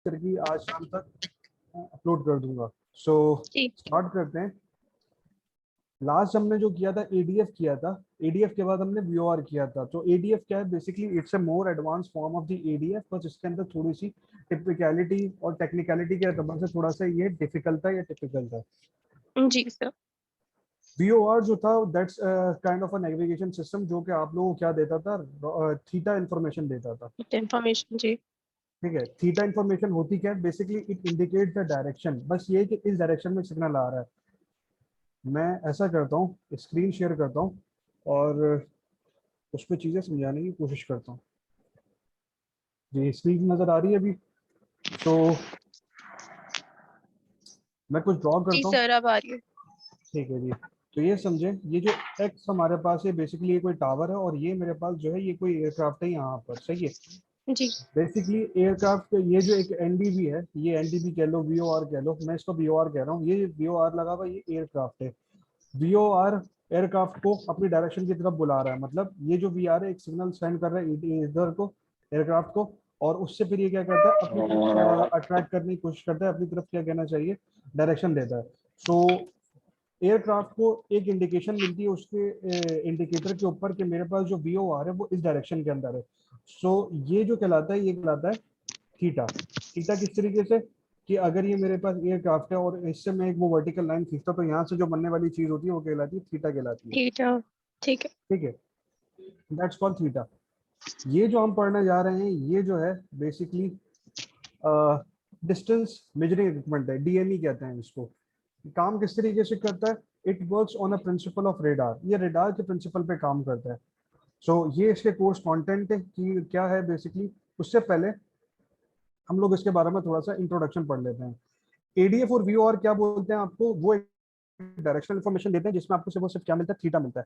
करके आज शाम तक अपलोड कर दूंगा। सो स्टार्ट करते हैं। लास्ट हमने जो किया था एडीएफ किया था, एडीएफ के बाद हमने वीओआर किया था। तो एडीएफ क्या है, basically it's a more advance form of the ADF, बस इसके अंदर थोड़ी सी टिपिकलिटी और टेक्निकलिटी के एतबार से थोड़ा सा ये डिफिकल्ट था या टिपिकल था। जी सर। वीओआर जो था that's kind of a navigation system जो कि आप लोगों को क्या देता था, थीटा इंफॉर्मेशन देता था। इंफॉर्मेशन जी। ठीक है, थीटा इंफॉर्मेशन होती क्या है, basically it indicate the direction, बस ये कि इस डायरेक्शन में सिग्नल आ रहा है। मैं ऐसा करता हूँ, स्क्रीन शेयर करता हूँ और उस पर चीज़ें समझाने की कोशिश करता हूँ। जी स्क्रीन नज़र आ रही है अभी? तो मैं कुछ ड्रॉ जी करता हूँ। सर अब आ रही है। ठीक है जी। तो ये समझे, ये जो एक्स हमारे पास है बेसिकली ये कोई टावर है, और ये मेरे पास जो है ये कोई एयरक्राफ्ट है यहाँ पर, सही है। जी बेसिकली एयरक्राफ्ट, ये जो एक एनडीबी है, ये एनडीबी कह लो, वीओआर कह लो, मैं इसको वीओआर कह रहा हूँ, ये वीओआर लगा हुआ, ये एयरक्राफ्ट है। वीओआर एयरक्राफ्ट को अपनी डायरेक्शन की तरफ बुला रहा है, मतलब ये जो वीआर है एक सिग्नल सेंड कर रहा है इधर को, एयरक्राफ्ट को, और उससे फिर ये क्या करता है, अपनी अट्रैक्ट करने की कोशिश करता है अपनी तरफ, क्या कहना चाहिए, डायरेक्शन देता है। सो एयरक्राफ्ट को एक इंडिकेशन मिलती है उसके इंडिकेटर के ऊपर कि मेरे पास जो वीओआर है वो इस डायरेक्शन के अंदर है। सो ये जो कहलाता है, ये कहलाता है थीटा। थीटा किस तरीके से, कि अगर ये मेरे पास एयरक्राफ्ट है और इससे मैं एक वो वर्टिकल लाइन खींचता तो यहाँ से जो बनने वाली चीज होती है वो कहलाती है थीटा कहलाती है। ठीक है। ठीक है। ठीक है, दैट्स कॉल्ड थीटा। ये जो हम पढ़ने जा रहे हैं ये जो है बेसिकली डिस्टेंस मेजरिंग इक्विपमेंट है, डीएमई कहते हैं इसको। काम किस तरीके से करता है, it works on a principle of radar, ये रेडार के प्रिंसिपल पे काम करता है। सो ये इसके कोर्स कंटेंट है कि क्या है बेसिकली। उससे पहले हम लोग इसके बारे में थोड़ा सा इंट्रोडक्शन पढ़ लेते हैं। एडीएफ और वीओआर क्या बोलते हैं आपको, वो एक डायरेक्शनल इन्फॉर्मेशन देते हैं जिसमें आपको सिर्फ क्या मिलता है, थीटा मिलता है।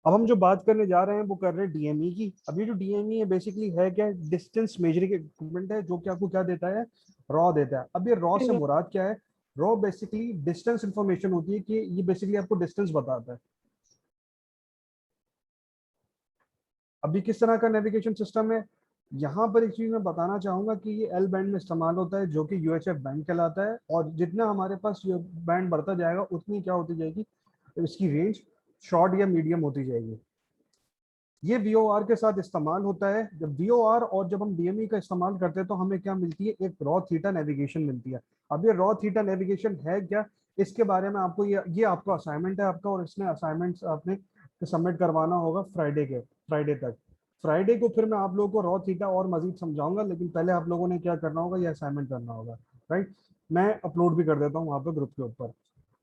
अब हम जो बात करने जा रहे हैं वो कर रहे हैं डीएमई की। अब ये जो डीएमई है बेसिकली है क्या, डिस्टेंस मेजरिंग इक्विपमेंट है जो कि आपको क्या देता है, रॉ देता है। अब ये रॉ से मुराद क्या है, रॉ बेसिकली डिस्टेंस इंफॉर्मेशन होती है, कि ये बेसिकली आपको डिस्टेंस बताता है। अभी किस तरह का नेविगेशन सिस्टम है, यहाँ पर एक चीज मैं बताना चाहूंगा कि ये एल बैंड में इस्तेमाल होता है जो कि यूएचएफ बैंड कहलाता है, और जितना हमारे पास ये बैंड बढ़ता जाएगा उतनी क्या होती जाएगी, इसकी रेंज शॉर्ट या मीडियम होती जाएगी। ये वीओआर के साथ इस्तेमाल होता है। जब वीओआर और जब हम डीएमई का इस्तेमाल करते हैं तो हमें क्या मिलती है, एक रॉ थीटा नेविगेशन मिलती है। अब ये रॉ थीटा नेविगेशन है क्या, इसके बारे में आपको ये आपका असाइनमेंट है आपका, और इसमें असाइनमेंट्स आपने सबमिट करवाना होगा फ्राइडे तक। फ्राइडे को फिर मैं आप लोगों को रॉ थीटा और मजीद समझाऊंगा, लेकिन पहले आप लोगों ने क्या करना होगा, ये असाइनमेंट करना होगा। राइट, मैं अपलोड भी कर देता हूँ वहाँ पर ग्रुप के ऊपर।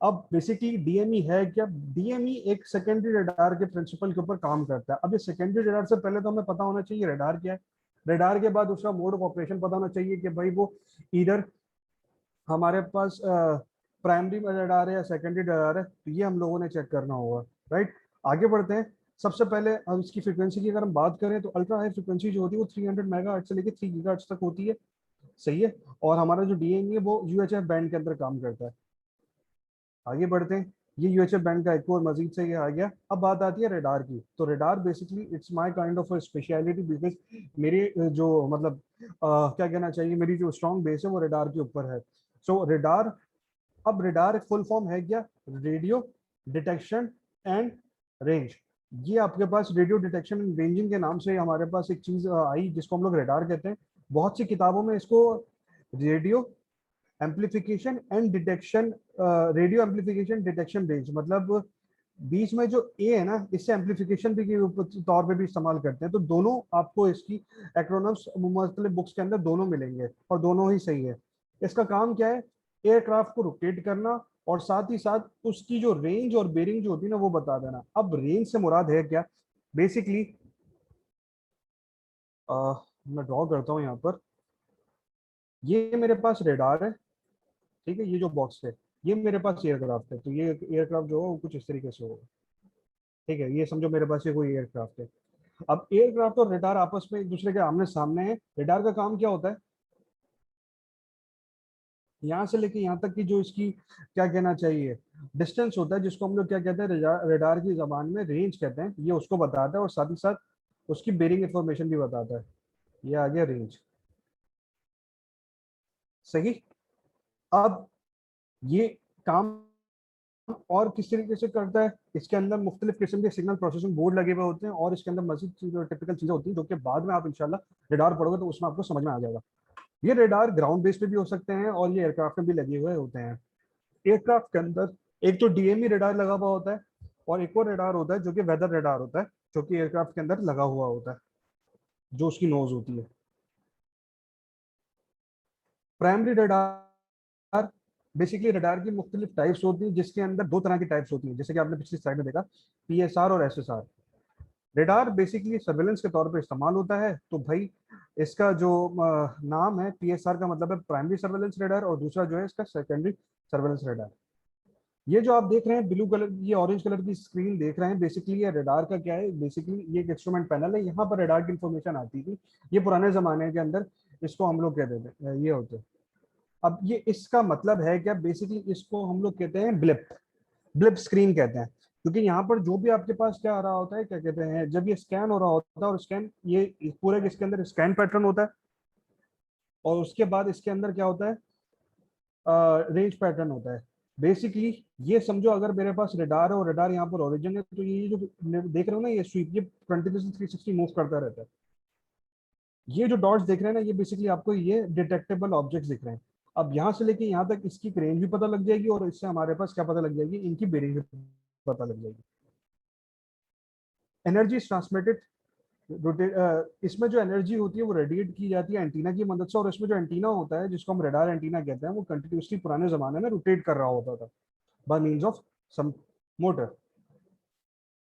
अब बेसिकली डीएमई है क्या, डीएमई एक सेकेंडरी रडार के प्रिंसिपल के ऊपर काम करता है। अब ये सेकेंडरी रडार से पहले तो हमें पता होना चाहिए रडार क्या है, रडार के बाद उसका मोड ऑफ ऑपरेशन पता होना चाहिए कि भाई वो इधर हमारे पास प्राइमरी रडार है या सेकेंडरी रडार है, तो ये हम लोगों ने चेक करना होगा। राइट, आगे बढ़ते हैं। सबसे पहले हम इसकी फ्रीक्वेंसी की अगर हम बात करें तो अल्ट्रा हाई फ्रीक्वेंसी जो होती है वो 300 मेगाहर्ट्ज से लेकर 3 गीगाहर्ट्ज तक होती है, सही है। और हमारा जो डीएमई है वो यूएचएफ बैंड के अंदर काम करता है। आगे बढ़ते हैं, ये यूएचएफ बैंड का एक और मजीद से ये आ गया। अब बात आती है रेडार की। तो radar basically it's my kind of speciality, because मेरे जो मतलब क्या कहना चाहिए, मेरी जो स्ट्रॉन्ग बेस है वो रेडार के ऊपर है। सो रेडार, अब रेडार फुल फॉर्म है क्या, रेडियो डिटेक्शन एंड रेंज। ये आपके पास रेडियो डिटेक्शन एंड रेंजिंग के नाम से हमारे पास एक चीज आई जिसको हम लोग रेडार कहते हैं। बहुत सी किताबों में इसको radio amplification and detection, radio amplification detection range, मतलब बीच में जो ए है ना, इससे एम्पलीफिकेशन भी के तौर पे भी इस्तेमाल करते हैं। तो दोनों आपको इसकी एक्रोनम्स मतलब बुक्स के अंदर दोनों मिलेंगे और दोनों ही सही है। इसका काम क्या है, एयरक्राफ्ट को रोटेट करना और साथ ही साथ उसकी जो रेंज और बेरिंग जो होती है ना वो बता देना। अब रेंज से मुराद है क्या, बेसिकली मैं ड्रॉ करता हूँ यहाँ पर, ये मेरे पास रेडार है, ठीक है, ये जो बॉक्स है ये मेरे पास एयरक्राफ्ट है। तो ये एयरक्राफ्ट जो है वो कुछ इस तरीके से होगा, ठीक है, ये समझो मेरे पास ये कोई एयरक्राफ्ट है। अब एयरक्राफ्ट और रडार आपस में एक दूसरे के आमने सामने है। रडार का काम क्या होता है, यहाँ से लेके यहाँ तक की जो इसकी क्या कहना चाहिए डिस्टेंस होता है, जिसको हम लोग क्या कहते हैं, रडार की जबान में रेंज कहते हैं, ये उसको बताता है और साथ ही साथ उसकी बेरिंग इंफॉर्मेशन भी बताता है। ये आ गया रेंज। सही। अब ये काम और किस तरीके से करता है, इसके अंदर मुख्तलिफ किस्म के सिग्नल प्रोसेसिंग बोर्ड लगे हुए होते हैं और इसके अंदर मजीद चीज़ें, टिपिकल चीज़ें होती हैं जो कि बाद में आप इंशाल्लाह रेडार पढ़ोगे तो उसमें आपको समझ में आ जाएगा। ये रेडार ग्राउंड बेस पे भी हो सकते हैं और ये एयरक्राफ्ट में भी लगे हुए होते हैं। एयरक्राफ्ट के अंदर एक तो डीएमई रेडार लगा हुआ होता है और एक और रेडार होता है जो कि वेदर रेडार होता है, जो कि एयरक्राफ्ट के अंदर लगा हुआ होता है, जो उसकी नोज होती है। प्राइमरी रडार, बेसिकली रडार की मुख्तलिफ टाइप्स होती हैं, जिसके अंदर दो तरह की टाइप्स होती हैं, जैसे कि आपने पिछली स्लाइड में देखा, पीएसआर और एसएसआर। रडार बेसिकली सर्वेलेंस के तौर पर इस्तेमाल होता है। तो भाई इसका जो नाम है, पीएसआर का मतलब है प्राइमरी सर्वेलेंस रडार और दूसरा जो है इसका सेकेंडरी सर्वेलेंस रडार। ये जो आप देख रहे हैं ब्लू कलर, ये ऑरेंज कलर की स्क्रीन देख रहे हैं, बेसिकली ये रडार का क्या है, बेसिकली ये एक इंस्ट्रूमेंट पैनल है, यहाँ पर रडार की इंफॉर्मेशन आती थी। ये पुराने जमाने के अंदर इसको हम लोग कहते थे, ये होते। अब ये इसका मतलब है क्या, बेसिकली इसको हम लोग कहते हैं ब्लिप, ब्लिप स्क्रीन कहते हैं। क्योंकि यहाँ पर जो भी आपके पास क्या आ रहा होता है, क्या कहते हैं, जब ये स्कैन हो रहा होता है, और स्कैन ये पूरे इसके अंदर स्कैन पैटर्न होता है, और उसके बाद इसके अंदर क्या होता है, रेंज पैटर्न होता है। बेसिकली ये समझो अगर मेरे पास रडार है और रडार यहाँ पर ओरिजिन है, तो ये जो देख रहे हो ना, ये स्वीप, ये कंटिन्यूसली 360 मूव करता रहता है। ये जो डॉट्स देख रहे हैं ना, ये बेसिकली आपको ये डिटेक्टेबल ऑब्जेक्ट्स दिख रहे हैं। अब यहाँ से लेके यहाँ तक इसकी रेंज भी पता लग जाएगी और इससे हमारे पास क्या पता लग जाएगी, इनकी बेरिंग भी पता लग जाएगी। एनर्जी ट्रांसमिटेड, इसमें जो एनर्जी होती है वो रेडिएट की जाती है एंटीना की मदद से, और इसमें जो एंटीना होता है जिसको हम रडार एंटीना कहते हैं, वो कंटिन्यूसली पुराने जमाने में रोटेट कर रहा होता था by means of some motor.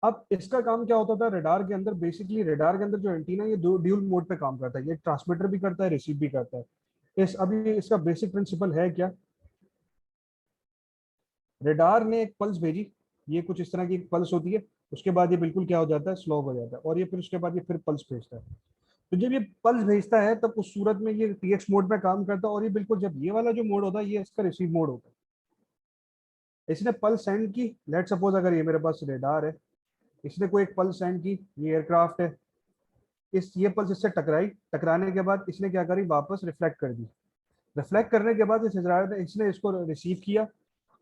अब इसका काम क्या होता था रडार के अंदर, बेसिकली रडार के अंदर जो एंटीना, ये दो ड्यूल मोड पे काम करता है, ये ट्रांसमीटर भी करता है, रिसीव भी करता है। इस अभी इसका बेसिक प्रिंसिपल है क्या, रडार ने एक पल्स भेजी, ये कुछ इस तरह की एक पल्स होती है, उसके बाद ये बिल्कुल क्या हो जाता है, स्लो हो जाता है, और ये फिर उसके बाद ये फिर पल्स भेजता है। तो जब ये पल्स भेजता है तब उस सूरत में ये टीएक्स मोड में काम करता है, और ये बिल्कुल जब ये वाला जो मोड होता है, ये इसका रिसीव मोड होता है। इसने पल्स सेंड की, लेट सपोज अगर ये मेरे पास रेडार है, इसने कोई एक पल्स सेंड की, ये एयरक्राफ्ट है, इस ये पल्स इससे टकराई, टकराने के बाद इसने क्या करी, वापस रिफ्लेक्ट कर दी। रिफ्लेक्ट करने के बाद इस इजराइल ने इसने इसको रिसीव किया।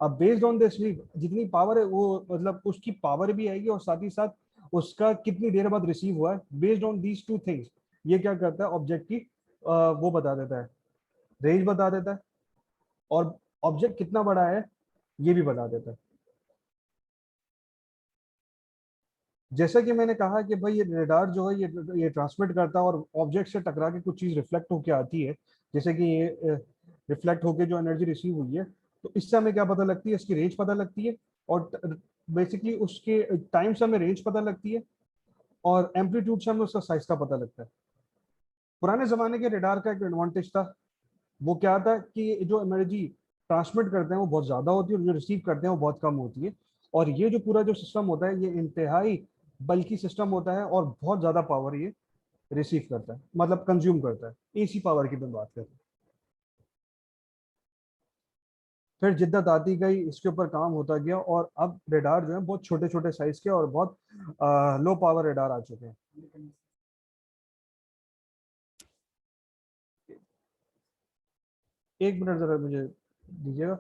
अब बेस्ड ऑन दिस, जितनी पावर है वो मतलब उसकी पावर भी आएगी, और साथ ही साथ उसका कितनी देर बाद रिसीव हुआ है, based on these two things ये क्या करता है, ऑब्जेक्ट की वो बता देता है, रेंज बता देता है, और ऑब्जेक्ट कितना बड़ा है ये भी बता देता है। जैसा कि मैंने कहा कि भाई ये रेडार जो है ये ट्रांसमिट करता है, और ऑब्जेक्ट से टकरा के कुछ चीज़ रिफ्लेक्ट होकर आती है, जैसे कि ये रिफ्लेक्ट होकर जो एनर्जी रिसीव हुई है, तो इससे हमें क्या पता लगती है, इसकी रेंज पता लगती है, और बेसिकली उसके टाइम से हमें रेंज पता लगती है, और एम्पलीट्यूड से हमें उसका साइज का पता लगता है। पुराने ज़माने के रेडार का एक एडवांटेज था, वो क्या था कि जो एनर्जी ट्रांसमिट करते हैं वो बहुत ज़्यादा होती है, और जो रिसीव करते हैं वो बहुत कम होती है। और ये जो पूरा जो सिस्टम होता है, ये इंतहाई बल्कि सिस्टम होता है, और बहुत ज़्यादा पावर ये रिसीव करता है, मतलब कंज्यूम करता है। एसी पावर की मैं बात करें, फिर जिद्दत आती गई, इसके ऊपर काम होता गया, और अब रेडार जो है बहुत छोटे छोटे साइज के और बहुत लो पावर रेडार आ चुके हैं। एक मिनट जरा मुझे दीजिएगा।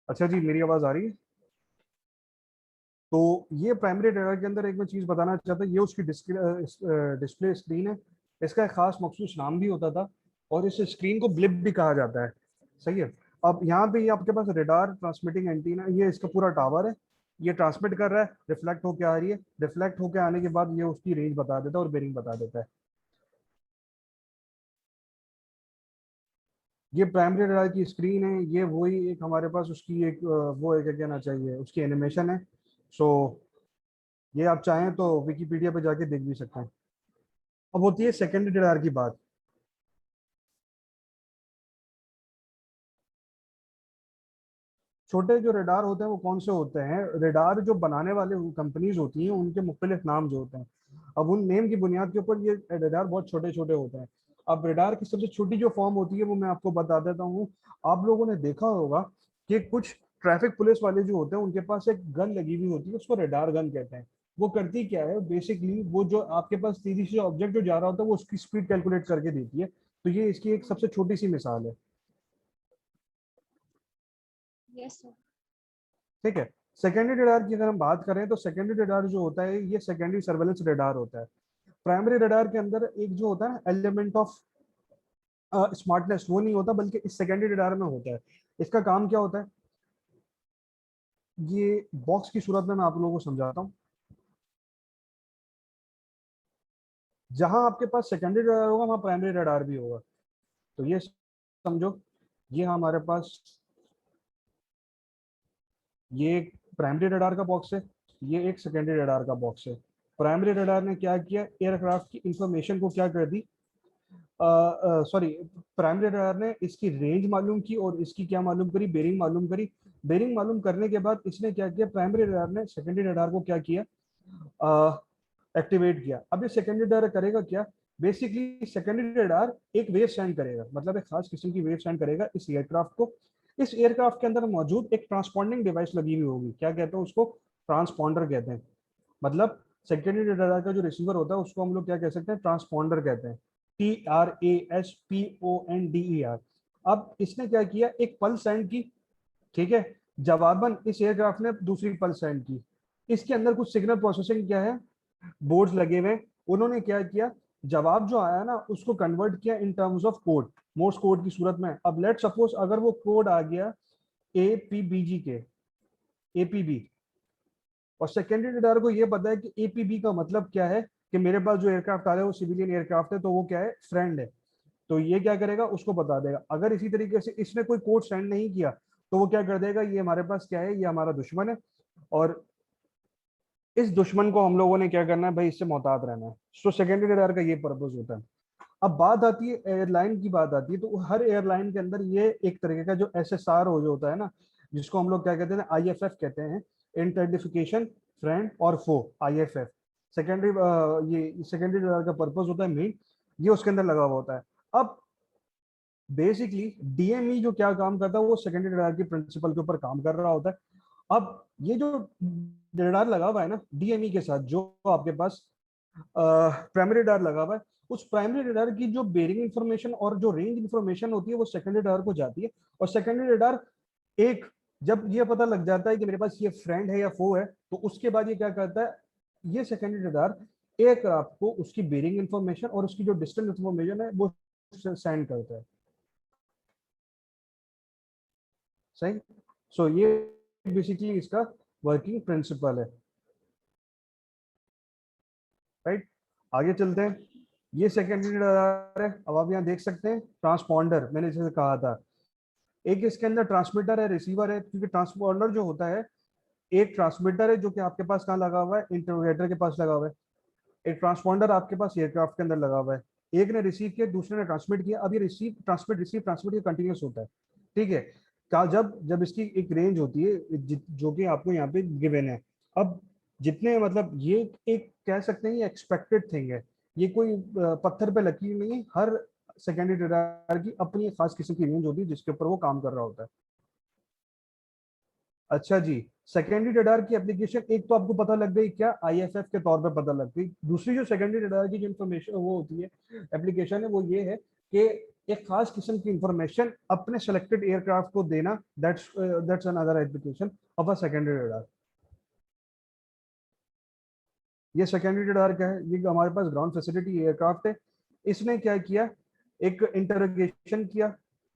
अच्छा जी, मेरी आवाज़ आ रही है? तो ये प्राइमरी रेडार के अंदर एक मैं चीज़ बताना चाहता हूँ, ये उसकी डिस्प्ले स्क्रीन है। इसका एक खास मखसूस नाम भी होता था, और इस स्क्रीन को ब्लिप भी कहा जाता है। सही है। अब यहाँ पे ये आपके पास रेडार ट्रांसमिटिंग एंटीना, ये इसका पूरा टावर है, ये ट्रांसमिट कर रहा है, रिफ्लेक्ट होकर आ रही है, रिफ्लेक्ट होकर आने के बाद ये उसकी रेंज बता देता है और बेरिंग बता देता है। ये प्राइमरी रडार की स्क्रीन है, ये वही एक हमारे पास उसकी एक वो है, क्या कहना चाहिए, उसकी एनिमेशन है। सो ये आप चाहें तो विकिपीडिया पे जाके देख भी सकते हैं। अब होती है सेकेंडरी रडार की बात। छोटे जो रडार होते हैं वो कौन से होते हैं? रडार जो बनाने वाले कंपनीज होती हैं उनके मुख्तलिफ नाम जो होते हैं, अब उन नेम की बुनियाद के ऊपर ये रडार बहुत छोटे छोटे होते हैं। अब रडार की सबसे छोटी जो फॉर्म होती है वो मैं आपको बता देता हूँ। आप लोगों ने देखा होगा कि कुछ ट्रैफिक पुलिस वाले जो होते हैं उनके पास एक गन लगी हुई होती है, उसको रडार गन कहते हैं। वो करती क्या है बेसिकली, वो जो आपके पास तेजी से ऑब्जेक्ट जो जा रहा होता है वो उसकी स्पीड कैलकुलेट करके देती है। तो ये इसकी एक सबसे छोटी सी मिसाल है। Yes sir. ठीक है। सेकेंडरी रडार की अगर हम बात करें तो सेकेंडरी रडार जो होता है ये सेकेंडरी सर्वेलेंस रडार होता है। प्राइमरी रडार के अंदर एक जो होता है ना एलिमेंट ऑफ स्मार्टनेस, वो नहीं होता, बल्कि इस सेकेंडरी रडार में होता है। इसका काम क्या होता है, ये बॉक्स की सूरत में मैं आप लोगों को समझाता हूँ। जहां आपके पास सेकेंडरी रडार होगा वहां प्राइमरी रडार भी होगा। तो ये समझो, ये हमारे पास ये एक प्राइमरी रडार का बॉक्स है, ये एक सेकेंडरी रडार का बॉक्स है। प्राइमरी रडार ने क्या किया, एयरक्राफ्ट की इंफॉर्मेशन को क्या कर दी, सॉरी, प्राइमरी रडार ने इसकी रेंज मालूम की और इसकी क्या मालूम करी, बेरिंग मालूम करी। बेरिंग मालूम करने के बाद इसने क्या किया, प्राइमरी रडार ने सेकेंडरी रडार को क्या किया, एक्टिवेट किया। अब ये सेकेंडरी रडार करेगा क्या, बेसिकली सेकेंडरी रडार एक वेव सेंड करेगा, मतलब एक खास किस्म की वेव सेंड करेगा इस एयरक्राफ्ट को। इस एयरक्राफ्ट के अंदर मौजूद एक ट्रांसपॉन्डिंग डिवाइस लगी हुई होगी, क्या कहते हैं उसको, ट्रांसपॉन्डर कहते हैं। मतलब सेकेंडरी रडार का जो रिसीवर होता है उसको हम लोग क्या कह सकते हैं, ट्रांसपॉन्डर कहते हैं। TRASPONDER। अब इसने क्या किया, एक पल्स सेंड की, ठीक है। जवाबन इस एयरक्राफ्ट ने दूसरी पल्स सेंड की। इसके अंदर कुछ सिग्नल प्रोसेसिंग क्या है, बोर्ड्स लगे हुए। उन्होंने क्या किया, जवाब जो आया ना उसको कन्वर्ट किया in terms of code, Morse code की सूरत में। अब लेट सपोज अगर वो कोड आ गया APBG के, APB, और सेकेंडरी रडार को ये पता है कि APB का मतलब क्या है, कि मेरे पास जो एयरक्राफ्ट आ रहा है वो सिविलियन एयरक्राफ्ट है, तो वो क्या है, फ्रेंड है। तो ये क्या करेगा, उसको बता देगा। अगर इसी तरीके से इसने कोई कोड सेंड नहीं किया तो वो क्या कर देगा, ये हमारे पास क्या है, ये हमारा दुश्मन है, और इस दुश्मन को हम लोगों ने क्या करना है भाई, इससे मोहतात रहना है। सो सेकेंडरी रडार का ये पर्पज होता है। अब बात आती है एयरलाइन की, बात आती है तो हर एयरलाइन के अंदर ये एक तरीके का जो SSR हो जो होता है ना, जिसको हम लोग क्या कहते हैं, IFF कहते हैं, इंटरडिफिकेशन फ्रेंड और फो, IFF। सेकेंडरी ये सेकेंडरी रडार का पर्पज होता है मेन, ये उसके अंदर लगा हुआ होता है। अब बेसिकली DME जो क्या काम करता है, वो सेकेंडरी रडार की प्रिंसिपल के ऊपर काम कर रहा होता है। अब ये जो रडार लगा हुआ है ना DME के साथ, जो आपके पास प्राइमरी रडार लगा हुआ है, उस प्राइमरी रडार की जो बेरिंग इंफॉर्मेशन और जो रेंज इंफॉर्मेशन होती है वो सेकेंडरी रडार को जाती है। और सेकेंडरी रडार एक, जब ये पता लग जाता है कि मेरे पास ये फ्रेंड है या फो है, तो उसके बाद ये क्या करता है, ये सेकेंडरी रडार एयरक्राफ्ट को उसकी बेरिंग इंफॉर्मेशन और उसकी जो डिस्टेंस इंफॉर्मेशन है वो सेंड करता है। सही। सो ये बेसिकली इसका वर्किंग प्रिंसिपल है। राइट, आगे चलते हैं। ये सेकेंडरी रडार है। अब आप यहाँ देख सकते हैं ट्रांसपॉन्डर, मैंने जैसे कहा था, एक इसके अंदर ट्रांसमीटर है, रिसीवर है, क्योंकि ट्रांसपॉन्डर जो होता है, एक ट्रांसमीटर है जो कि आपके पास कहाँ लगा हुआ है, इंटरोगेटर के पास लगा हुआ है। एक ट्रांसपॉन्डर आपके पास एयरक्राफ्ट के अंदर लगा हुआ है। एक ने रिसीव किया, दूसरे ने ट्रांसमिट किया। अब ये रिसीव ट्रांसमिट ये कंटिन्यूस होता है। ठीक है। का जब जब इसकी एक रेंज होती है जो कि आपको यहाँ पे गिवन है। अब जितने मतलब ये एक कह सकते हैं ये एक्सपेक्टेड थिंग है, ये कोई पत्थर पे लकीर नहीं है। हर सेकेंडरी रडार की अपनी एक खास किस्म की रेंज होती है जिसके ऊपर वो काम कर रहा होता है। अच्छा जी, सेकेंडरी रडार की एप्लीकेशन एक तो आपको पता लग गई क्या, IFF के तौर पे पता लग गई। दूसरी जो सेकेंडरी रडार की जो इन्फॉर्मेशन वो होती है, एप्लीकेशन है, वो ये है कि एक खास किस्म की इंफॉर्मेशन अपने सेलेक्टेड एयरक्राफ्ट को देना। That's another application of a secondary radar. ये सेकेंडरी रडार क्या है, ये हमारे पास ग्राउंड फैसिलिटी एयरक्राफ्ट है। इसने क्या किया, एक इंटरोगेशन किया,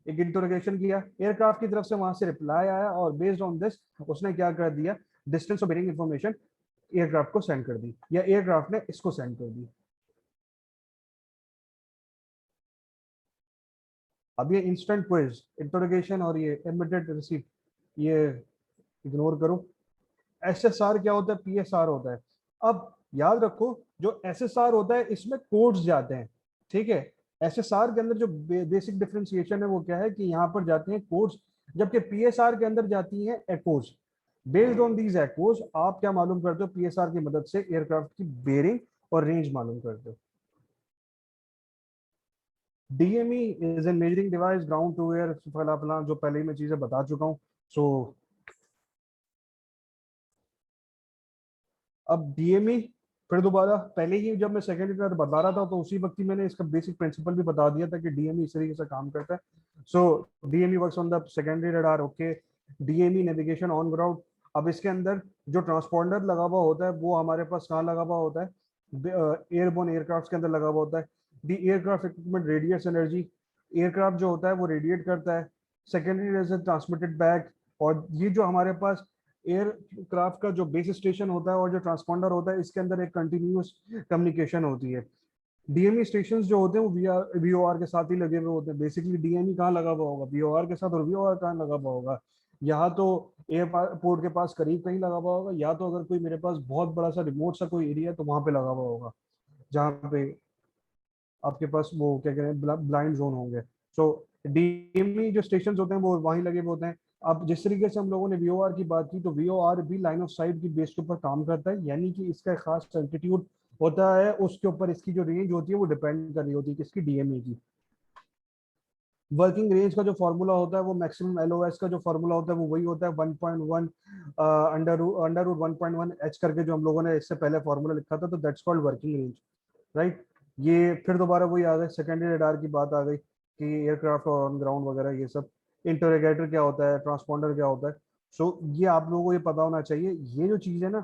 एयरक्राफ्ट की तरफ से वहां से रिप्लाई आया, और बेस्ड ऑन दिस उसने क्या कर दिया, डिस्टेंस और बेरिंग इंफॉर्मेशन एयरक्राफ्ट को सेंड कर दी, या एयरक्राफ्ट ने इसको सेंड कर दी। अब ये इंस्टेंट क्विज, इंटरोगेशन और ये एडमिटेड रिसीव, ये इग्नोर करो। SSR क्या होता है, PSR होता है। अब याद रखो जो एसएसआर होता है इसमें कोड्स जाते हैं, ठीक है। एसएसआर के अंदर जो बेसिक डिफरेंशिएशन है वो क्या है कि यहाँ पर जाते हैं कोड्स, जबकि पीएसआर के अंदर जाती हैं echoes. Based on these echoes आप क्या मालूम करते हो, पीएसआर की मदद से एयरक्राफ्ट की बेरिंग और रेंज मालूम करते हो। DME is an measuring device ground to air फला फला, जो पहले ही मैं चीजें बता चुका हूँ। सो अब डीएमई फिर दोबारा, पहले ही जब मैं सेकेंड ईयर बता रहा था तो उसी वक्त ही मैंने इसका बेसिक प्रिंसिपल भी बता दिया था कि डीएमई इस तरीके से काम करता है। So DME works on the secondary radar, okay. DME navigation on ground. अब इसके अंदर जो ट्रांसपॉन्डर लगा हुआ होता है वो हमारे पास कहाँ लगा हुआ होता है, एयरबोर्न एयरक्राफ्ट के अंदर लगा हुआ होता है। The aircraft equipment radiates energy, aircraft जो होता है वो रेडिएट करता है। सेकेंडरी ट्रांसमिटेड बैक, और ये जो हमारे पास एयरक्राफ्ट का जो बेस स्टेशन होता है और जो ट्रांसपॉन्डर होता है इसके अंदर एक कंटिन्यूस कम्युनिकेशन होती है। डीएमई स्टेशन जो होते हैं वो वीओआर के साथ ही लगे हुए होते हैं। बेसिकली डीएमई कहाँ लगा हुआ होगा, वीओआर के साथ, और वीओआर कहाँ लगा हुआ होगा, यहाँ तो एयरपोर्ट के पास करीब कहीं लगा हुआ होगा, या तो अगर कोई मेरे पास बहुत बड़ा सा रिमोट सा कोई एरिया है तो वहां पे लगा हुआ होगा, जहाँ पे आपके पास वो क्या कह रहे हैं ब्लाइंड जोन होंगे। सो डीएमई जो स्टेशन होते हैं वो वहीं लगे हुए होते हैं। अब जिस तरीके से हम लोगों ने वीओआर की बात की, तो वीओआर भी लाइन ऑफ साइट की बेस के ऊपर काम करता है, यानी कि इसका एक खास एल्टीट्यूड होता है, उसके ऊपर इसकी जो रेंज होती है वो डिपेंड कर रही होती है किसकी, डीएमई की। वर्किंग रेंज का जो फॉर्मूला होता है वो मैक्सिमम एलओएस का जो फॉर्मूला होता है वो वही होता है 1.1 अंडर रूट 1.1 एच करके, जो हम लोगों ने इससे पहले फॉर्मूला लिखा था, तो that's called working range, right. ये फिर दोबारा वही आ गए, सेकेंडरी रडार की बात आ गई कि एयरक्राफ्ट और ऑन ग्राउंड वगैरह ये सब। इंटरोगेटर क्या होता है, ट्रांसपॉन्डर क्या होता है। सो ये आप लोगों को ये पता होना चाहिए। ये जो चीज़ है ना,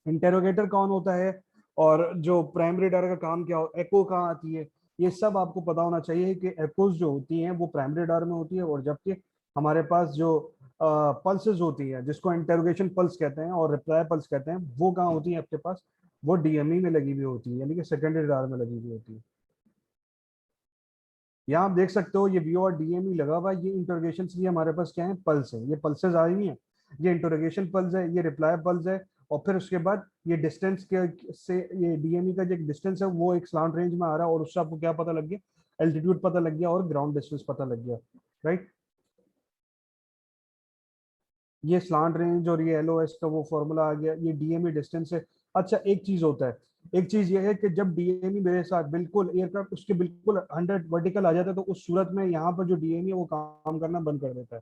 इंटेरोगेटर कौन होता है और जो प्राइमरी रडार का काम क्या हो, एको कहाँ आती है, ये सब आपको पता होना चाहिए कि एकोज जो होती हैं वो प्राइमरी रडार में होती है, और जबकि हमारे पास जो पल्सेस होती है जिसको इंटेरोगेशन पल्स कहते हैं और रिप्लाई पल्स कहते हैं, वो कहाँ होती है आपके पास, वो डीएमई में लगी हुई होती है, यानी कि सेकेंडरी रडार में लगी हुई होती है। यहाँ आप देख सकते हो ये वीओ और डीएमई लगा हुआ है, ये इंटरोगेशन के लिए हमारे पास क्या है, पल्स है, ये पल्सेस आ रही हैं, ये इंटरोगेशन पल्स है, ये रिप्लाई पल्स है। और फिर उसके बाद ये डिस्टेंस के से ये डीएमई का जो एक डिस्टेंस है वो एक स्लांट रेंज में आ रहा है, और उससे आपको क्या पता लग गया, एल्टीट्यूड पता लग गया और ग्राउंड डिस्टेंस पता लग गया, राइट। ये स्लांट रेंज और ये एलओएस का वो फॉर्मूला आ गया, ये डीएमई डिस्टेंस है। अच्छा एक चीज होता है, एक चीज ये है कि जब डीएमई मेरे साथ बिल्कुल एयरक्राफ्ट उसके बिल्कुल 100 वर्टिकल आ जाता है तो उस सूरत में यहाँ पर जो डीएमई है वो काम करना बंद कर देता है।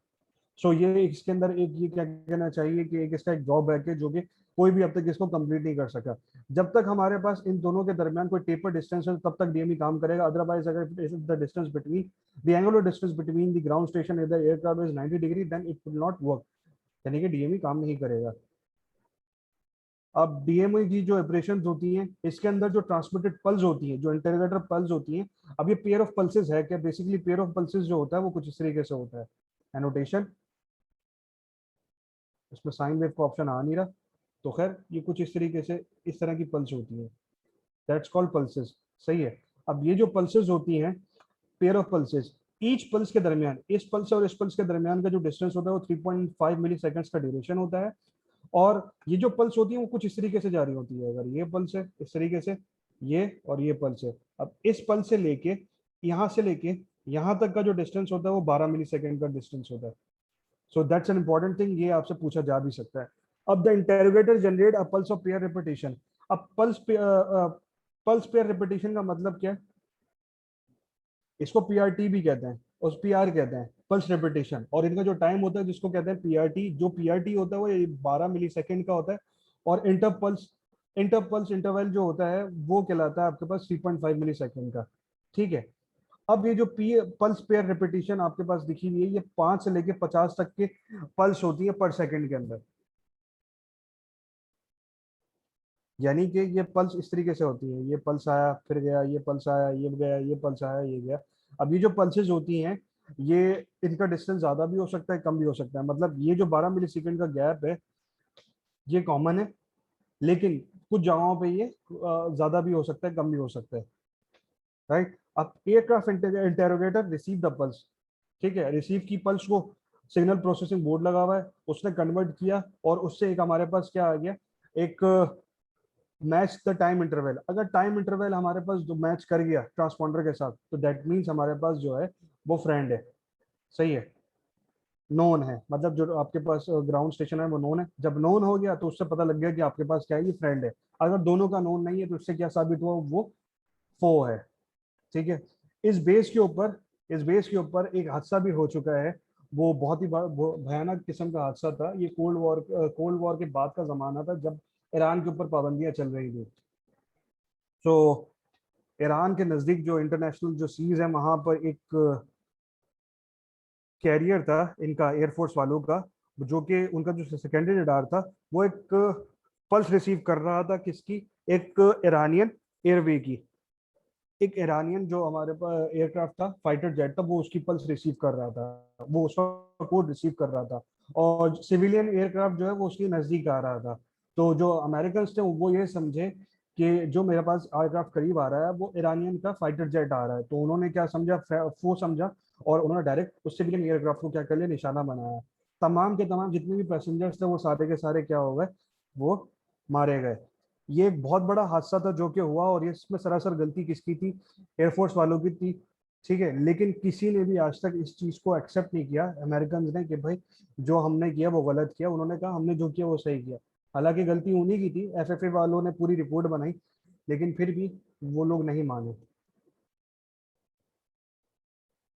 सो ये इसके अंदर एक ये क्या कहना चाहिए कि एक इसका एक ड्रॉबैक है जो कि कोई भी अब तक इसको कंप्लीट नहीं कर सका। जब तक हमारे पास इन दोनों के दरमियान कोई टेपर डिस्टेंस है तब तक डीएमई काम करेगा, अदरवाइज अगर the distance between the angular distance between the ground station इधर aircraft is 90 degree then it will not work, यानी कि डीएमई काम नहीं करेगा। अब डीएमई की जो ऑपरेशंस होती हैं इसके अंदर जो ट्रांसमिटेड पल्स होती हैं, जो इंटरगेटर पल्स होती हैं, अब ये पेयर ऑफ पल्सेस है क्या, बेसिकली पेयर ऑफ पल्सेस जो होता है वो कुछ इस तरीके से होता है। एनोटेशन, इसमें साइन वेव का ऑप्शन आ नहीं रहा, तो खैर ये कुछ इस तरीके से इस तरह की पल्स होती है, दैट्स कॉल्ड पल्सेस, सही है। अब ये जो पल्सेस होती हैं, pair of pulses, each pulse के दरमियान, इस पल्स और इस पल्स के दरमियान का जो डिस्टेंस होता है वो 3.5 मिली सेकेंड्स का ड्यूरेशन होता है। और ये जो पल्स होती है वो कुछ इस तरीके से जारी होती है, अगर ये पल्स है इस तरीके से, ये और ये पल्स है। अब इस पल्स से लेके यहाँ तक का जो डिस्टेंस होता है वो 12 मिली सेकेंड का डिस्टेंस होता है। So that's an important thing, ये आपसे पूछा जा भी सकता है। अब the interrogator generate a pulse of pair repetition. अब पल्स पेयर रिपीटेशन का मतलब क्या है, इसको पीआरटी भी कहते हैं और पीआर कहते हैं, पल्स रिपीटेशन, और इनका जो टाइम होता है जिसको कहते हैं पीआरटी, जो पीआरटी होता है वो 12 मिली सेकेंड का होता है। और इंटरपल्स इंटरवल जो होता है वो कहलाता है आपके पास 3.5 मिली सेकेंड का, ठीक है। अब ये जो पल्स पेयर रिपीटेशन आपके पास दिखी हुई है, ये 5 से लेके 50 तक के पल्स होती है पर सेकंड के अंदर, यानी कि ये पल्स इस तरीके से होती है, ये पल्स आया फिर गया, ये पल्स आया ये गया, ये पल्स आया ये गया। अब ये जो पल्सेस होती हैं, ये इनका डिस्टेंस ज्यादा भी हो सकता है कम भी हो सकता है, मतलब ये जो 12 मिली सेकेंड का गैप है ये कॉमन है, लेकिन कुछ जगहों पे ये ज्यादा भी हो सकता है कम भी हो सकता है, राइट। अब aircraft interrogator receive the pulse, ठीक है, रिसीव की पल्स को सिग्नल प्रोसेसिंग बोर्ड लगा हुआ है, उसने कन्वर्ट किया और उससे एक हमारे पास क्या आ गया, एक मैच द टाइम इंटरवल। अगर टाइम इंटरवल हमारे पास जो मैच कर गया ट्रांसपॉन्डर के साथ, तो दैट मीन्स हमारे पास जो है वो फ्रेंड है। सही है, नोन है, मतलब जो आपके पास ग्राउंड स्टेशन है वो नोन है। जब नोन हो गया तो उससे पता लग गया कि आपके पास क्या है, ये फ्रेंड है। अगर दोनों का नोन नहीं है तो इससे क्या साबित हुआ, वो फो है। ठीक है। इस बेस के ऊपर इस बेस के ऊपर एक हादसा भी हो चुका है। वो बहुत ही भयानक किस्म का हादसा था। ये कोल्ड वॉर के बाद का जमाना था, जब ईरान के ऊपर पाबंदियां चल रही थी। तो ईरान के नज़दीक जो इंटरनेशनल जो सीज है, वहां पर एक कैरियर था इनका, एयरफोर्स वालों का, जो कि उनका जो सेकेंडरी रडार था, वो एक पल्स रिसीव कर रहा था। किसकी? एक ईरानियन एयरवे की। एक ईरानियन जो हमारे पास एयरक्राफ्ट था, फाइटर जेट था, वो उसकी पल्स रिसीव कर रहा था, वो उसका कोड रिसीव कर रहा था। और सिविलियन एयरक्राफ्ट जो है वो उसके नज़दीक आ रहा था। तो जो अमेरिकन थे वो ये समझे कि जो मेरे पास एयरक्राफ्ट करीब आ रहा है वो ईरानियन का फाइटर जेट आ रहा है। तो उन्होंने क्या समझा, वो समझा, और उन्होंने डायरेक्ट उस सिविलियन एयरक्राफ्ट को क्या कर लिया, निशाना बनाया। तमाम के तमाम जितने भी पैसेंजर्स थे वो सारे के सारे क्या हो गए, वो मारे गए। ये एक बहुत बड़ा हादसा था जो कि हुआ, और ये इसमें सरासर गलती किसकी थी? एयरफोर्स वालों की थी। ठीक है, लेकिन किसी ने भी आज तक इस चीज को एक्सेप्ट नहीं किया अमेरिकन ने कि भाई जो हमने किया वो गलत किया। उन्होंने कहा हमने जो किया वो सही किया। हालांकि गलती उन्हीं की थी, एफएफए वालों ने पूरी रिपोर्ट बनाई, लेकिन फिर भी वो लोग नहीं माने।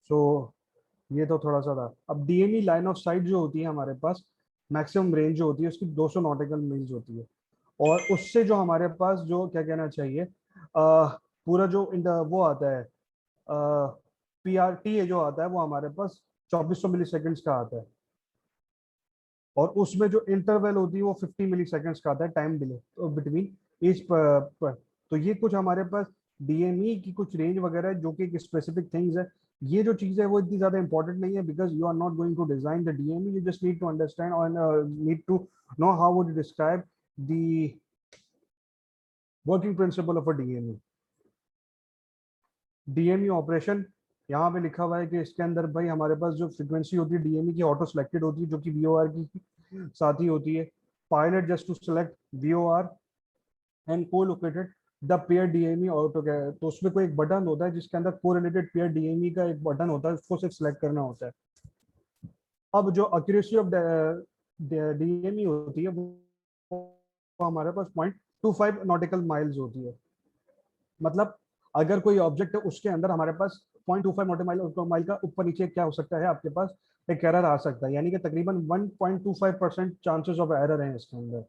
सो ये तो थोड़ा सा था। अब डीएमई लाइन ऑफ साइट जो होती है हमारे पास, मैक्सिमम रेंज जो होती है उसकी 200 नॉटिकल मील्स होती है। और उससे जो हमारे पास जो क्या कहना चाहिए, पूरा जो वो आता है, पीआरटी जो आता है वो हमारे पास 2400 मिली सेकेंड्स का आता है। और उसमें जो इंटरवल होती है वो 50 मिली सेकेंड्स का आता है, टाइम डिले तो बिटवीन ईच पर। तो ये कुछ हमारे पास डीएमई की कुछ रेंज वगैरह है, जो कि एक स्पेसिफिक थिंग्स है। ये जो चीज़ है वो इतनी ज़्यादा इंपॉर्टेंट नहीं है, because you are not going to design the DME, you just need to understand और need to know how would describe the working principle of a DME. DME operation यहाँ पे लिखा हुआ है कि इसके अंदर भाई हमारे पास जो फ्रीक्वेंसी होती है डीएमई की, ऑटो सेलेक्टेड होती है, जो कि वीओआर की साथ ही होती है। Pilot just to select VOR and colocated the pair DME auto. तो उसमें कोई एक बटन होता है जिसके अंदर को रिलेटेड पेयर डीएमई का एक बटन होता है, उसको सिर्फ सेलेक्ट करना होता है। अब जो एक्यूरेसी ऑफ डीएमई होती है वो हमारे पास 0.25 नॉटिकल माइल्स होती है। मतलब अगर कोई ऑब्जेक्ट है उसके अंदर हमारे पास 0.25 माइल का ऊपर नीचे क्या हो सकता है, आपके पास एक एरर आ सकता है, यानी कि तकरीबन 1.25% चांसेस ऑफ एरर हैं इसके अंदर।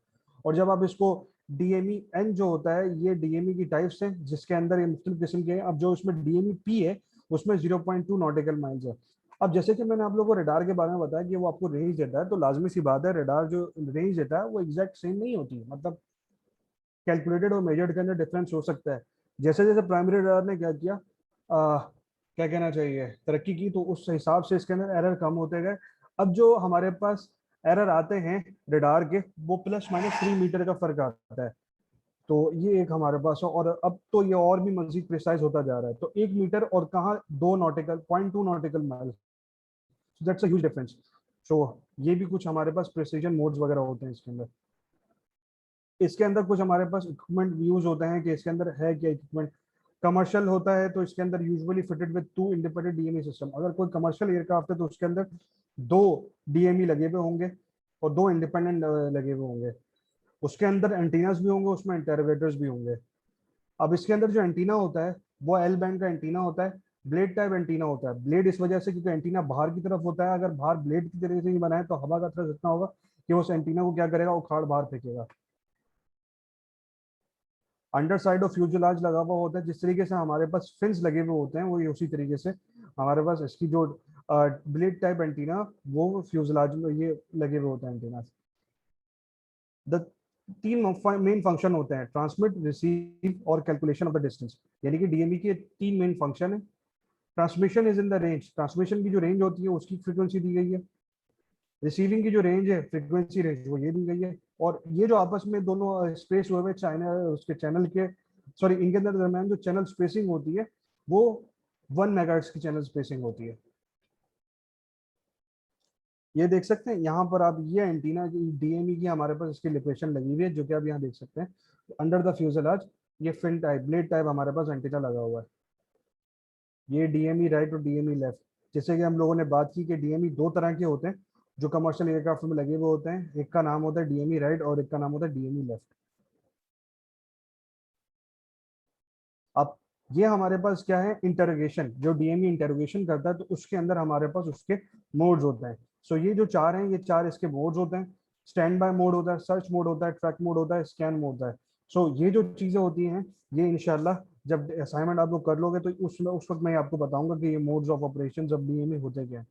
और जब आप इसको डीएमई एन जो होता है, ये डीएमई की टाइप्स हैं जिसके अंदर ये मुख्तलिफ किस्म के हैं। अब जो इसमें डीएमई पी है उसमें 0.2 नॉटिकल माइल्स है। अब जैसे कि मैंने आप लोगों को रडार के बारे में बताया कि वो आपको रेंज देता है, तो लाजमी सी बात है रडार जो रेंज देता है वो एग्जैक्ट सेम नहीं होती है। मतलब कैलकुलेटेड और मेजर्ड के अंदर डिफरेंस हो सकता है। जैसे जैसे प्राइमरी रडार ने क्या किया, क्या कहना चाहिए, तरक्की की, तो उस हिसाब से इसके अंदर एरर कम होते गए। अब जो हमारे पास एरर आते हैं रडार के, वो +-3 मीटर का फर्क आता है। तो ये एक हमारे पास है, और अब तो ये और भी मजीद प्रिसाइज होता जा रहा है। तो 1 मीटर और कहाँ 2 nautical 0.2 nautical mile, that's a huge difference. So ये भी कुछ हमारे पास प्रिसीजन मोड्स वगैरह होते हैं इसके अंदर। इसके अंदर कुछ हमारे पास इक्विपमेंट यूज होते हैं कि इसके अंदर है क्या इक्विपमेंट। कमर्शियल होता है तो इसके अंदर usually fitted with 2 independent DME system. अगर कोई कमर्शियल एयरक्राफ्ट है तो उसके अंदर 2 डीएमई लगे हुए होंगे और 2 इंडिपेंडेंट लगे हुए होंगे। उसके अंदर एंटीनास भी होंगे, उसमें इंटरवेटर्स भी होंगे। अब इसके अंदर जो एंटीना होता है वो एल बैंड का एंटीना होता है। ब्लेड टाइप एंटीना होता है। ब्लेड इस वजह से क्योंकि एंटीना बाहर की तरफ होता है, अगर बाहर ब्लेड की तरह से नहीं बनाए तो हवा का थ्रस्ट इतना होगा कि उस एंटीना को क्या करेगा, उखाड़ बाहर फेंकेगा। अंडर साइड ऑफ फ्यूजलाज लगा हुआ होता है। जिस तरीके से हमारे पास फिन्स लगे हुए होते हैं, वो ये उसी तरीके से हमारे पास इसकी जो ब्लेड टाइप एंटीना, वो फ्यूजलाज में ये लगे हुए होते हैं एंटीना। द 3 मेन फंक्शन होते हैं, ट्रांसमिट, रिसीव और कैलकुलेशन ऑफ द डिस्टेंस। यानी कि डीएमई के 3 मेन फंक्शन है। Transmission is in the range, transmission की जो रेंज होती है उसकी फ्रीक्वेंसी दी गई है। रिसीविंग की जो रेंज है, फ्रीक्वेंसी रेंज, वो ये दी गई है। और ये जो आपस में दोनों स्पेस हुए हुए चाइना उसके चैनल के, सॉरी, इनके अंदर दरम्यान जो चैनल स्पेसिंग होती है वो 1 मेगाहर्ट्ज की चैनल स्पेसिंग होती है। ये देख सकते हैं यहाँ पर आप, ये एंटीना की डीएमई की हमारे पास इसकी लोकेशन लगी हुई है, जो कि आप यहाँ देख सकते हैं। अंडर द फ्यूजलाज ये फिन टाइप ब्लेड टाइप हमारे पास एंटीना लगा हुआ है। ये डीएमई राइट और डीएमई लेफ्ट, जैसे कि हम लोगों ने बात की कि डीएमई दो तरह के होते हैं जो कमर्शियल एयरक्राफ्ट में लगे हुए होते हैं, एक का नाम होता है डीएमई राइट और एक का नाम होता है डीएमई लेफ्ट। अब ये हमारे पास क्या है, इंटरोगेशन, जो डीएमई इंटरोगेशन करता है तो उसके अंदर हमारे पास उसके मोड्स होते हैं। सो ये जो चार हैं, ये चार इसके मोड्स होते हैं। स्टैंड बाय मोड होता है, सर्च मोड होता है, ट्रैक मोड होता है, स्कैन मोड होता है। सो ये जो चीजें होती हैं, ये इंशाल्लाह जब असाइनमेंट आप लोग कर लोगे तो उसमें उस वक्त मैं आपको बताऊंगा कि ये modes of operation of DME होते क्या हैं।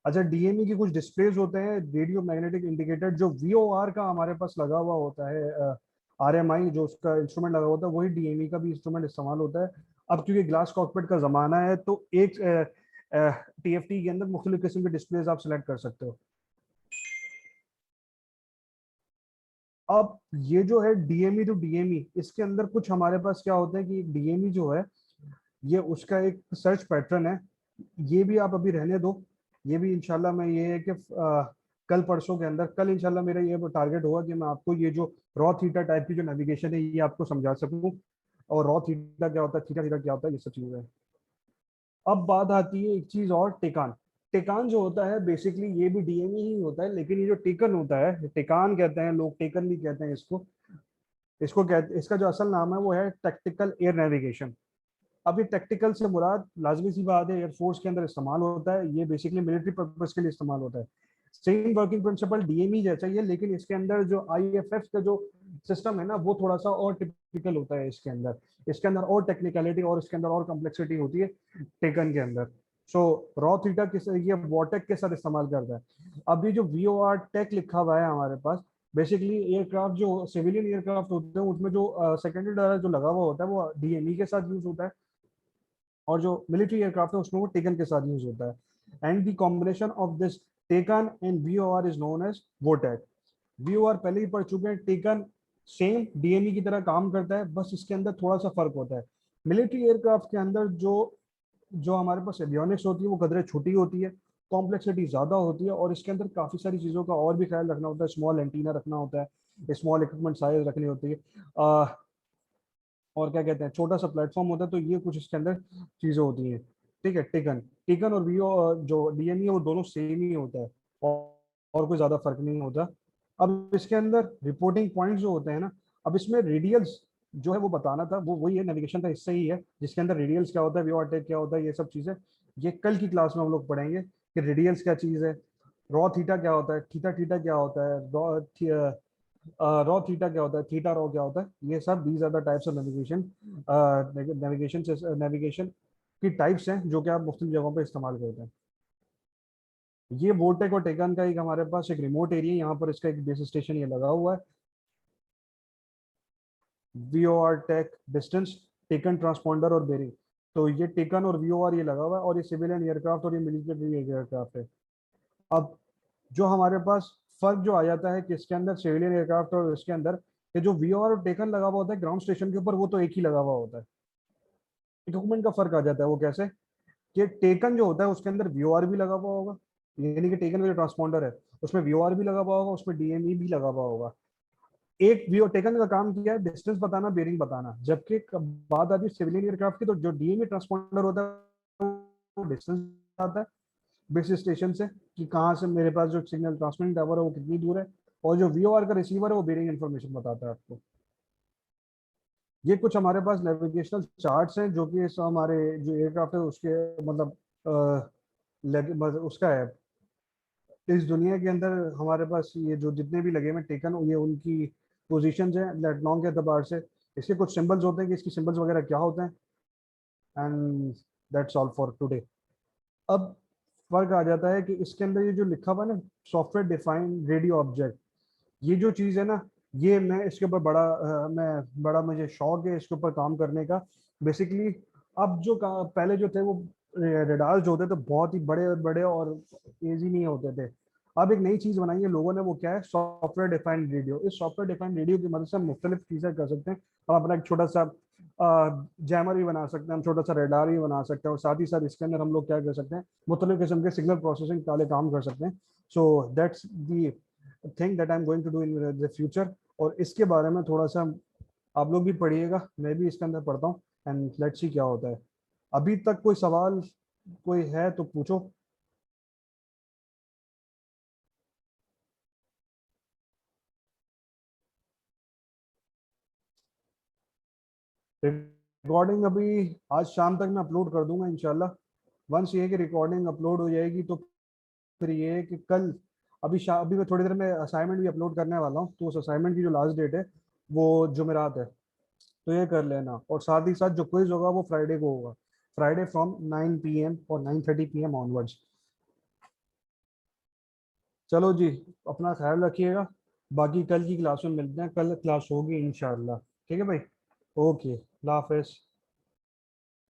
अच्छा, डीएमई की कुछ डिस्प्लेज होते हैं, रेडियो मैग्नेटिक इंडिकेटर, जो वीओआर का हमारे पास लगा हुआ होता है, आरएमआई जो उसका इंस्ट्रूमेंट लगा होता है वही डीएमई का भी इंस्ट्रूमेंट इस्तेमाल होता है। अब क्योंकि ग्लास कॉकपिट का जमाना है तो एक टीएफटी के अंदर मुख्तलिफ किस्म के डिस्प्लेज आप सिलेक्ट कर सकते हो। अब ये जो है डीएमई टू डीएमई, इसके अंदर कुछ हमारे पास क्या होता है कि डीएमई जो है ये उसका एक सर्च पैटर्न है। ये भी आप अभी रहने दो, ये भी इंशाल्लाह मैं ये है कि कल परसों के अंदर, कल इंशाल्लाह मेरा ये टारगेट होगा कि मैं आपको ये जो रॉ थीटा टाइप की जो नेविगेशन है ये आपको समझा सकूं, और रॉ थीटा क्या होता है, थीटा थीटा क्या होता है, ये सब चीजें। अब बात आती है एक चीज और, टेकान। टेकान जो होता है बेसिकली ये भी डीएमई ही होता है, लेकिन ये जो टेकन होता है, टेकान कहते हैं लोग, टेकन भी कहते हैं इसको। इसको कहते, इसका जो असल नाम है वो है टैक्टिकल एयर नेविगेशन। अब ये टेक्टिकल से मुराद लाजमी सी बात है एयरफोर्स के अंदर इस्तेमाल होता है, ये बेसिकली मिलिट्री पर्पस के लिए इस्तेमाल होता है। सेम वर्किंग प्रिंसिपल डीएमई जैसा ही है, लेकिन इसके अंदर जो आईएफएफ का जो सिस्टम है ना वो थोड़ा सा और टिपिकल होता है। इसके अंदर और टेक्निकलिटी और इसके अंदर और कम्प्लेक्सिटी होती है टेकन के अंदर। सो रॉ थीटा किस, ये वॉटेक के साथ इस्तेमाल करता है। अब ये जो वीओआर टेक लिखा हुआ है हमारे पास, बेसिकली एयरक्राफ्ट जो सिविलियन एयरक्राफ्ट होते हैं उसमें जो सेकेंडरी जो लगा हुआ होता है वो डीएमई के साथ यूज होता है, और जो मिलिट्री एयरक्राफ्ट है उसमें वो टेकन के साथ यूज होता है। And the combination of this TACAN and VOR is known as वोटेक। वीओआर पहले ही पढ़ चुके हैं, टेकन सेम डीएमई की तरह काम करता है, बस इसके अंदर थोड़ा सा फर्क होता है। मिलिट्री एयरक्राफ्ट के अंदर जो जो हमारे पास एवियोनिक्स होती है वो कदरे छोटी होती है, कॉम्प्लेक्सिटी ज़्यादा होती है, और इसके अंदर काफ़ी सारी चीज़ों का और भी ख्याल रखना होता है। स्मॉल एंटीना रखना होता है, स्मॉल इक्विपमेंट साइज रखनी होती है, और क्या कहते हैं, छोटा सा प्लेटफॉर्म होता है। तो ये कुछ इसके अंदर चीज़ें होती हैं। ठीक है, टेकन टेकन और वीओ जो डीएमई है वो दोनों सेम ही होता है, और कोई ज़्यादा फर्क नहीं होता। अब इसके अंदर रिपोर्टिंग पॉइंट्स जो होते हैं ना, अब इसमें रेडियल्स जो है वो बताना था, वो वही है, नेविगेशन का हिस्सा ही है, जिसके अंदर रेडियल्स क्या होता है, वीओ अटैक क्या होता है, ये सब चीज़ें ये कल की क्लास में हम लोग पढ़ेंगे कि रेडियल्स क्या चीज़ है, रॉ थीटा क्या होता है, थीटा थीटा क्या होता है, रॉ थीटा क्या होता है, थीटा रॉ क्या होता है, ये सब these are the types of navigation. Navigation की टाइप्स हैं जो कि आप मुख्तलिफ जगहों पर इस्तेमाल करते हैं। ये वोटेक और टेकन का एक हमारे पास एक रिमोट एरिया, यहाँ पर इसका एक बेस स्टेशन ये लगा हुआ है। VOR take distance, taken transponder और बेरिंग। तो ये टेकन और वीओआर ये लगा हुआ है, और ये सिविलियन एयरक्राफ्ट और ये मिलिट्री एयरक्राफ्ट है। अब जो हमारे पास फर्क जो आ जाता है कि इसके अंदर सिविलियन एयरक्राफ्ट और इसके अंदर कि जो वीओआर और टेकन लगा हुआ होता है ग्राउंड स्टेशन के ऊपर, वो तो एक ही लगा हुआ होता है। इक्विपमेंट का फर्क आ जाता है, वो कैसे कि टेकन जो होता है उसके अंदर वीओआर भी लगा हुआ होगा, यानी कि टेकन का जो ट्रांसपॉन्डर है उसमें वीओआर भी लगा हुआ होगा, उसमें डीएमई भी लगा हुआ होगा। एक वीओ टेकन का काम किया है डिस्टेंस बताना, बेरिंग बताना, जबकि बात आती है सिविलियन एयरक्राफ्ट की तो जो डीएमई ट्रांसपॉन्डर होता है वो डिस्टेंस आता है बेस स्टेशन से, कि कहाँ से मेरे पास जो सिग्नल ट्रांसमिटिंग टावर है वो कितनी दूर है, और जो वीओआर का रिसीवर है वो बेरिंग इन्फॉर्मेशन बताता है आपको। ये कुछ हमारे पास नेविगेशनल चार्ट्स हैं जो कि इस हमारे जो एयरक्राफ्ट है उसके मतलब उसका है, इस दुनिया के अंदर हमारे पास ये जो जितने भी लगे हुए टेकन, ये उनकी पोजीशंस हैं लेटनोंग के अतबार से। इसके कुछ सिंबल्स होते हैं कि इसकी सिंबल्स वगैरह क्या होते हैं, and that's all for today. अब फर्क आ जाता है कि इसके अंदर ये जो लिखा हुआ है ना, सॉफ्टवेयर डिफाइंड रेडियो ऑब्जेक्ट, ये जो चीज़ है ना, ये मैं इसके ऊपर मैं बड़ा मुझे शौक है इसके ऊपर काम करने का। बेसिकली अब जो पहले जो थे वो रेडार जो होते थे बहुत ही बड़े बड़े और इजी नहीं होते थे। अब एक नई चीज़ बनाई है लोगों ने, वो क्या है, सॉफ्टवेयर डिफाइंड रेडियो। इस सॉफ्टवेयर डिफाइंड रेडियो की मदद से हम मुख्तलिफ चीज़ें कर सकते हैं। हम अपना एक छोटा सा जैमर भी बना सकते हैं, हम छोटा सा रेडार भी बना सकते हैं, और साथ ही साथ इसके अंदर हम लोग क्या कर सकते हैं, मुख्तलिफ किस्म के सिग्नल प्रोसेसिंग वाले काम कर सकते हैं। So that's the thing that I am going to do in the future, और इसके बारे में थोड़ा सा आप लोग भी पढ़िएगा, मैं भी इसके अंदर पढ़ता हूँ, एंड लेट्स सी क्या होता है। अभी तक कोई सवाल कोई है तो पूछो। रिकॉर्डिंग अभी आज शाम तक मैं अपलोड कर दूंगा इंशाल्लाह। वंस ये है कि रिकॉर्डिंग अपलोड हो जाएगी तो फिर ये है कि कल, अभी मैं थोड़ी देर में असाइनमेंट भी अपलोड करने वाला हूँ, तो उस असाइनमेंट की जो लास्ट डेट है वो जुमेरात है, तो ये कर लेना। और साथ ही साथ जो क्विज होगा वो फ्राइडे को होगा, फ्राइडे फ्रॉम 9 PM और 9:30 PM ऑनवर्ड्स। चलो जी, अपना ख्याल रखिएगा, बाकी कल की क्लास में मिलते हैं, कल क्लास होगी इंशाल्लाह। ठीक है भाई, ओके, अल्लाह हाफिज़।